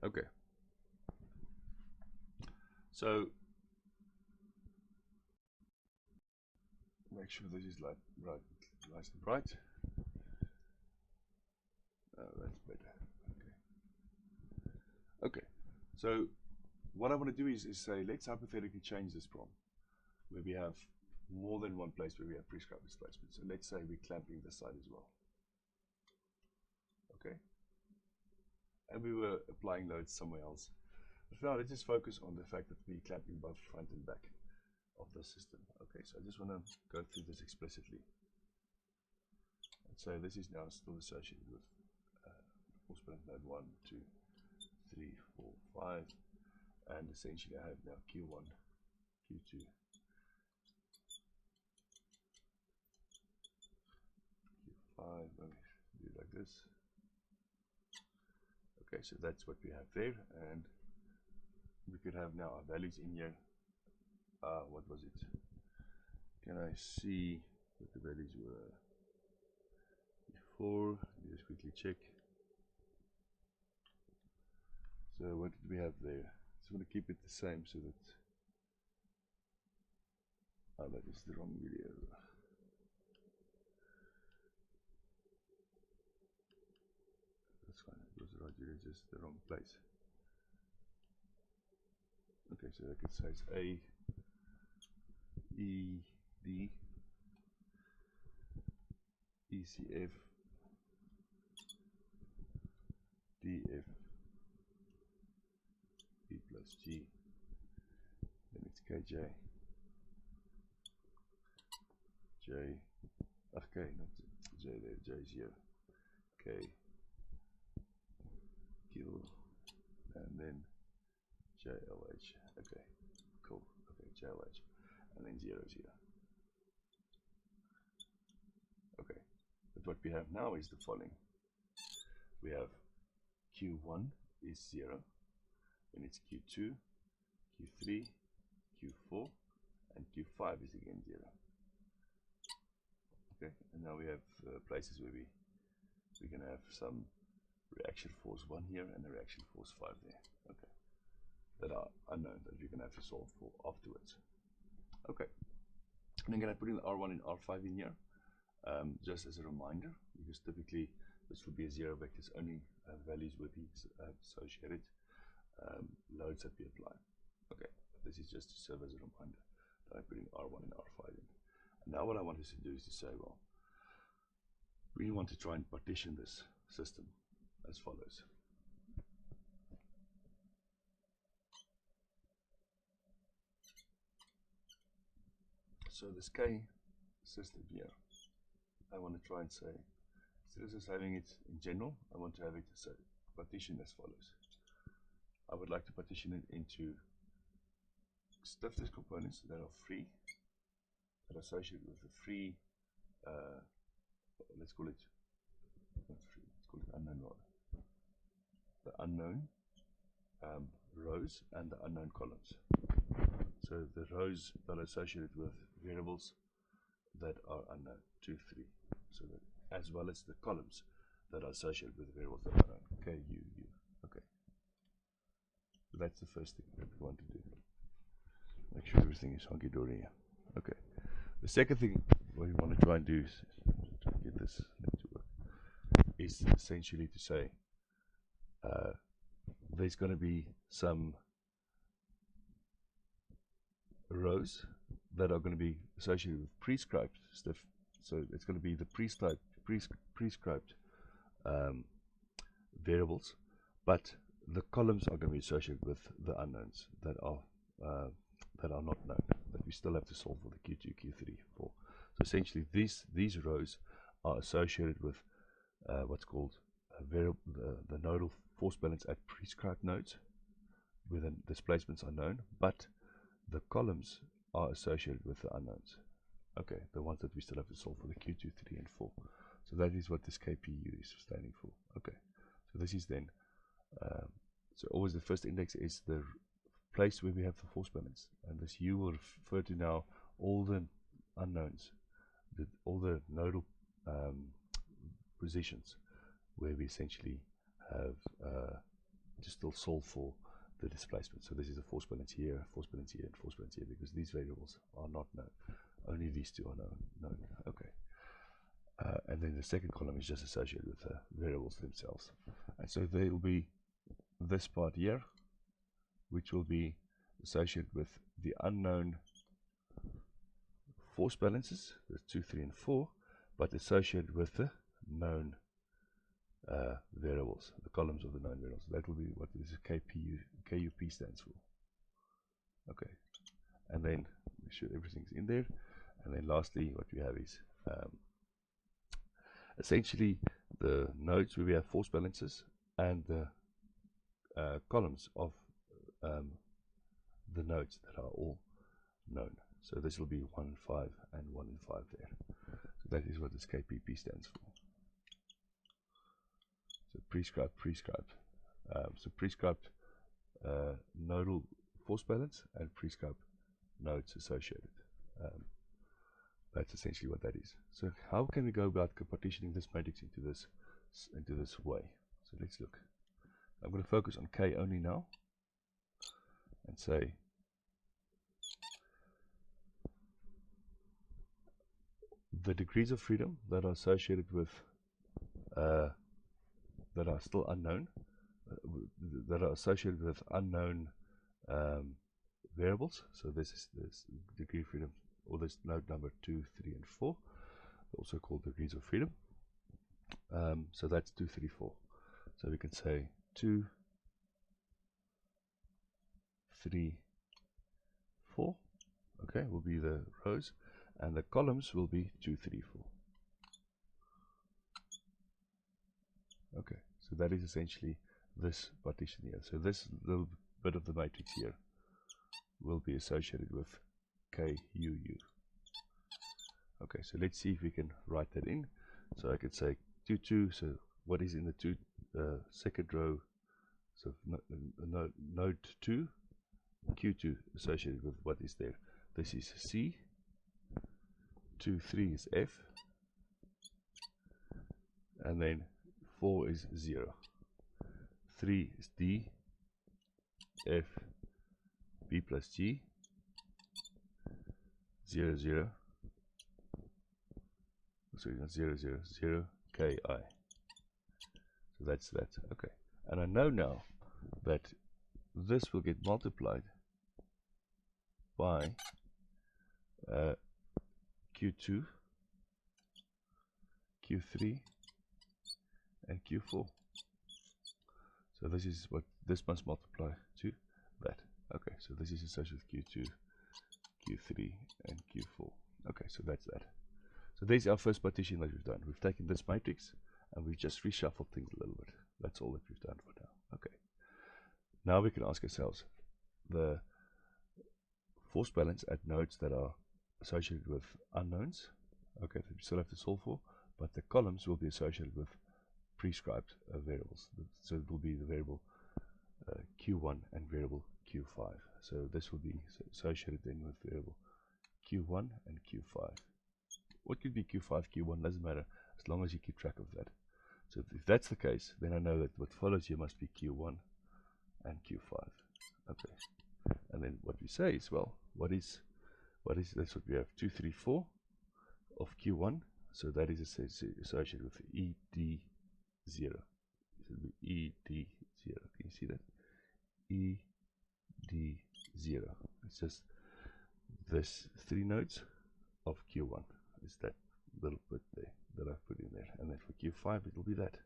Okay. So make sure this is like right, nice and bright. That's better. Okay. Okay. So what I want to do is say, let's hypothetically change this problem where we have more than one place where we have prescribed displacement. So let's say we're clamping this side as well. Okay. And we were applying loads somewhere else. But now let's just focus on the fact that we're clamping both front and back of the system. Okay, so I just want to go through this explicitly. And so this is now still associated with force balance node 1, 2, 3, 4, 5. And essentially I have now Q1, Q2, Q5. Let me do it like this. Okay, so that's what we have there, and we could have now our values in here. What was it? Can I see what the values were before? Just quickly check. So what did we have there? So I'm going to keep it the same so that that is the wrong video. That's fine, it was right here, it's just the wrong place. Okay, so I could say it's A, E, D, ECF, DF, E plus G, then it's KJ, J, okay, not J there, J is here, K, Q, and then JLH. Okay, cool. Okay, JLH, and then 0 is here. Okay, but what we have now is the following. We have Q1 is 0, then it's Q2, Q3, Q4, and Q5 is again 0. Okay, and now we have places where we can have some reaction force 1 here and a reaction force 5 there. Okay, that are unknown that you're going to have to solve for afterwards. Okay, and I'm going to put in R1 and R5 in here just as a reminder, because typically this will be a zero vectors only values with the associated loads that we apply. Okay, this is just to serve as a reminder that I'm putting R1 and R5 in. And now what I want us to do is to say, well, we want to try and partition this system as follows. So this K system here, I want to try and say, instead of just having it in general, I want to have it as a partition as follows. I would like to partition it into stiffness components that are free, that are associated with the free, let's call it, not free, let's call it unknown rather. The unknown rows and the unknown columns. So the rows that are associated with variables that are unknown, 2, 3. So that, as well as the columns that are associated with variables that are unknown, K, U, U. Okay. So that's the first thing that we want to do. Make sure everything is hunky-dory here. Okay. The second thing what we want to try and do is try and get this to work, is essentially to say there's going to be some rows that are going to be associated with prescribed stuff. So it's going to be the prescribed variables, but the columns are going to be associated with the unknowns that are not known, that we still have to solve for the Q2, Q3, 4. So essentially these rows are associated with what's called the nodal force balance at prescribed nodes, where the displacements are known, but the columns are associated with the unknowns. Okay, the ones that we still have to solve for the Q2, 3, and 4. So that is what this KPU is standing for. Okay, so this is then, so always the first index is the place where we have the force balance, and this U will refer to now all the unknowns, all the nodal positions where we essentially have to still solve for the displacement. So this is a force balance here, force balance here, and force balance here, because these variables are not known. Only these two are known. Okay. And then the second column is just associated with the variables themselves. And so there will be this part here, which will be associated with the unknown force balances, the 2, 3, and 4, but associated with the known variables, the columns of the known variables. That will be what this KUP stands for. Okay, and then make sure everything's in there. And then lastly, what we have is essentially the nodes where we have force balances and the columns of the nodes that are all known. So this will be 1 and 5 and 1 and 5 there. So that is what this KPP stands for. So prescribed. So prescribed nodal force balance and prescribed nodes associated. That's essentially what that is. So how can we go about partitioning this matrix into this way? So let's look. I'm going to focus on K only now and say the degrees of freedom that are associated with that are still unknown, that are associated with unknown variables. So this is this degree of freedom, or this node number 2, 3, and 4, also called degrees of freedom. So that's 2, 3, 4. So we can say 2, 3, 4. Okay, will be the rows, and the columns will be 2, 3, 4. Okay, so that is essentially this partition here. So this little bit of the matrix here will be associated with KUU. Okay, so let's see if we can write that in. So I could say 2, 2. So what is in the second row? So node 2, Q2 associated with what is there. This is C. 2, 3 is F, and then 4 is 0. 3 is D, F, B plus G, 0, 0. Sorry, not 0, 0, 0, Ki. So that's that. Okay. And I know now that this will get multiplied by Q2, Q3, and Q4. So this is what this must multiply to that. Okay, so this is associated with Q2, Q3, and Q4. Okay, so that's that. So there's our first partition that we've done. We've taken this matrix and we've just reshuffled things a little bit. That's all that we've done for now. Okay. Now we can ask ourselves the force balance at nodes that are associated with unknowns. Okay, that we still have to solve for, but the columns will be associated with prescribed variables. So it will be the variable Q1 and variable Q5. So this will be associated then with variable Q1 and Q5. What could be Q5, Q1, doesn't matter, as long as you keep track of that. So if that's the case, then I know that what follows here must be Q1 and Q5. Okay. And then what we say is, well, what is that's what we have, 2, 3, 4 of Q1. So that is associated with ED0. It will be ED0. Can you see that? ED0. It's just this 3 nodes of Q1. Is that little bit there that I've put in there. And then for Q5 it will be that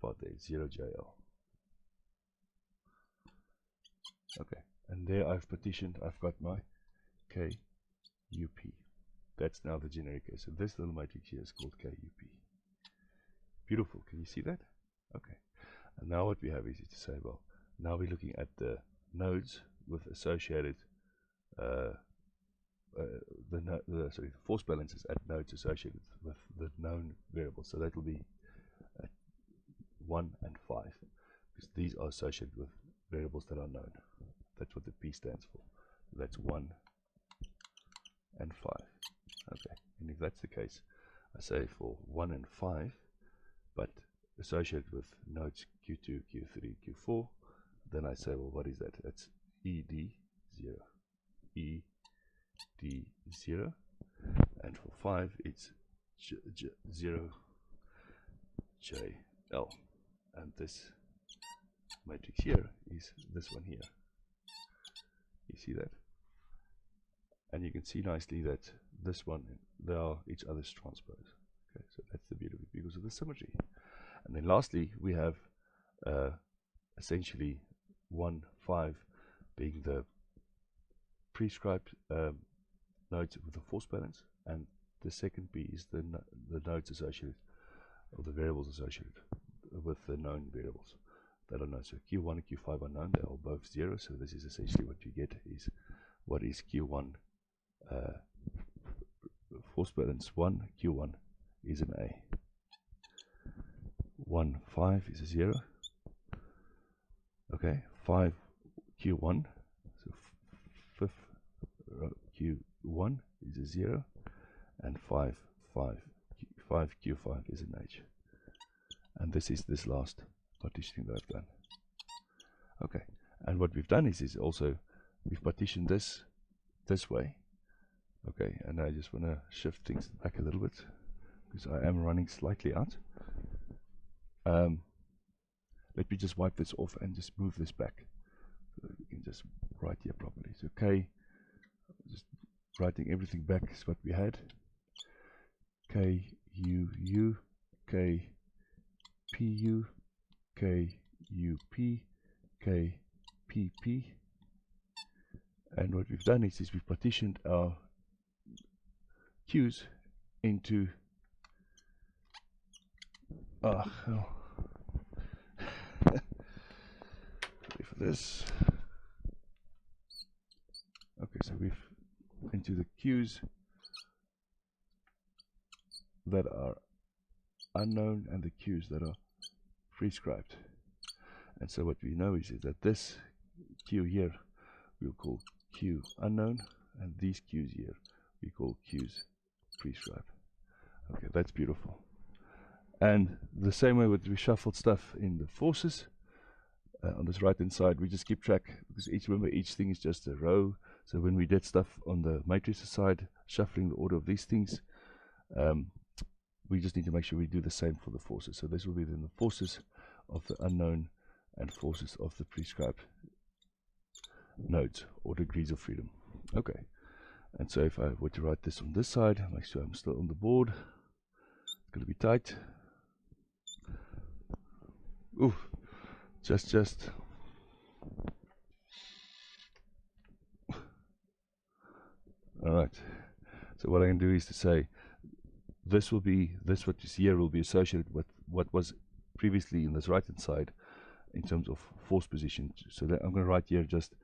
part there, 0JL. Okay, and there I've partitioned, I've got my KUP. That's now the generic case. So this little matrix here is called KUP. Beautiful, can you see that? Okay, and now what we have is to say, well, now we're looking at the nodes with associated the force balances at nodes associated with the known variables. So that will be 1 and 5, because these are associated with variables that are known. That's what the P stands for. So that's 1 and 5. Okay, and if that's the case, I say for 1 and 5, but associated with nodes Q2, Q3, Q4, then I say, well, what is that? It's ED0. ED0. And for 5, it's 0JL. And this matrix here is this one here. You see that? And you can see nicely that this one, they are each other's transpose. Okay, so that's the beauty of it because of the symmetry. And then lastly, we have essentially 1, 5 being the prescribed nodes with the force balance, and the second B is the nodes associated, or the variables associated with the known variables that are known. So Q1 and Q5 are known, they are both 0, so this is essentially what you get is what is Q1 force balance 1, Q1 is an A. 1, 5 is a 0. Okay, 5 Q1, so 5th Q1 is a 0, and 5 Q5 is an H. And this is this last partitioning that I've done. Okay, and what we've done is also we've partitioned this way. Okay, and I just want to shift things back a little bit because I am running slightly out. Let me just wipe this off and just move this back so that we can just write here properly. So K, just writing everything back is what we had. K U U, K P U, K U P, K P P. And what we've done is we've partitioned our Q's into hell. Ready for this. Okay, so we've into the Q's that are unknown and the Q's that are prescribed. And so what we know is that this Q here we'll call Q unknown, and these Q's here we call Q's prescribed. Okay, that's beautiful. And the same way with we shuffled stuff in the forces on this right hand side, we just keep track because remember each thing is just a row. So when we did stuff on the matrices side, shuffling the order of these things, we just need to make sure we do the same for the forces. So this will be then the forces of the unknown and forces of the prescribed nodes or degrees of freedom. Okay, and so if I were to write this on this side, make sure I'm still on the board. It's going to be tight. Ooh, just. All right. So what I can do is to say this will be what you see here will be associated with what was previously in this right hand side in terms of force position. So that I'm going to write here just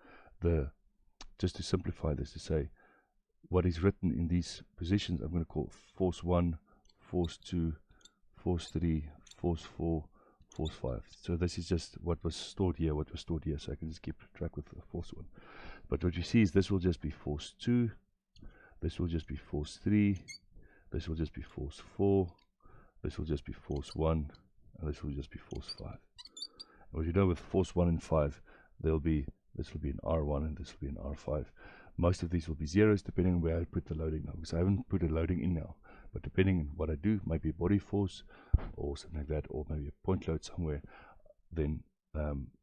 to simplify this to say what is written in these positions. I'm going to call force 1, force 2, force 3, force 4, force 5. So this is just what was stored here, so I can just keep track with force 1. But what you see is this will just be force 2, this will just be force 3, this will just be force 4, this will just be force 1, and this will just be force 5. And what you know with force 1 and 5, this will be an R1 and this will be an R5. Most of these will be zeros depending on where I put the loading now, because I haven't put a loading in now. But depending on what I do, maybe a body force or something like that, or maybe a point load somewhere, then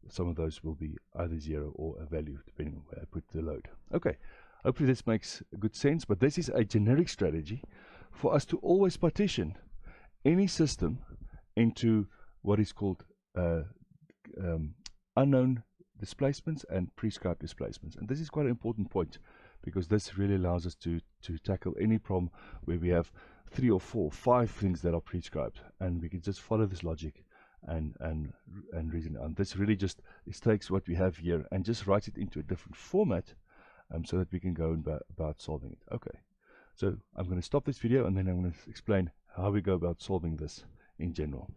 some of those will be either 0 or a value depending on where I put the load. Okay, hopefully this makes good sense, but this is a generic strategy for us to always partition any system into what is called unknown displacements and prescribed displacements. And this is quite an important point because this really allows us to tackle any problem where we have 3 or 4 or 5 things that are prescribed, and we can just follow this logic and reason. And this really just takes what we have here and just writes it into a different format so that we can go about solving it. Okay, so I'm going to stop this video and then I'm going to explain how we go about solving this in general.